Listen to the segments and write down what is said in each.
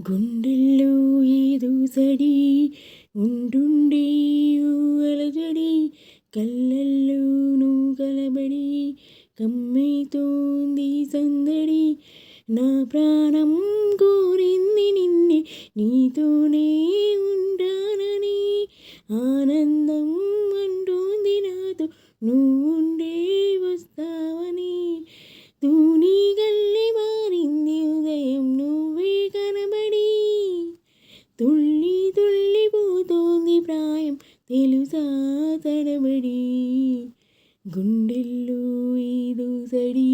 గుండెల్లో ఏదో సడి ఉండుండి అలజడి కళ్ళల్లోనూ కలబడి కమ్మైతోంది సందడి నా ప్రాణం కోరింది నిన్నే నీతోనే ఉంటానని ఆనందం అంటోంది నాతో నువ్వుండే వస్తావని తూని గల్లి మారింది ఉదయం నువ్వే కనబడి తుళ్ళి తుళ్ళిపోతోంది ప్రాయం తెలుసా తడబడి గుండెల్లో ఏదో సడి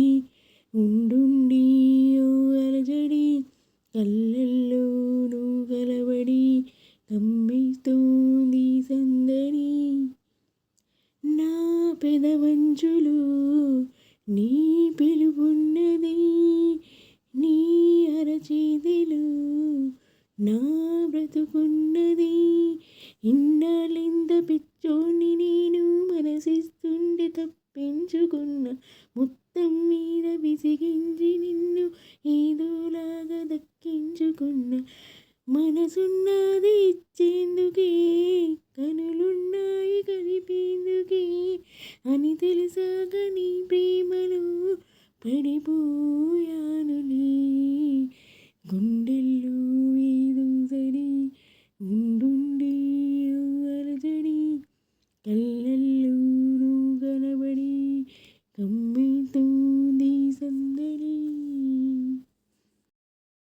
ఉండుండి ఓ అలజడి కళ్ళల్లోనూ కలబడి కమ్మిస్తోంది సందడి నా పెదవంచులు నీ పిలుపున్నది నీ అరచేతిలో నా బ్రతుకున్నది ఇన్నాళ్ళింత పిచ్చోణ్ణి నేను మనసిస్తుండే తప్పించుకున్న మొత్తం మీద విసిగించి నిన్ను ఏదోలాగా దక్కించుకున్న మనసున్నది ఇచ్చేందుకే కనులున్నాయి కలిపేందుకే అని తెలిసాక నీ ప్రేమలో పడిపో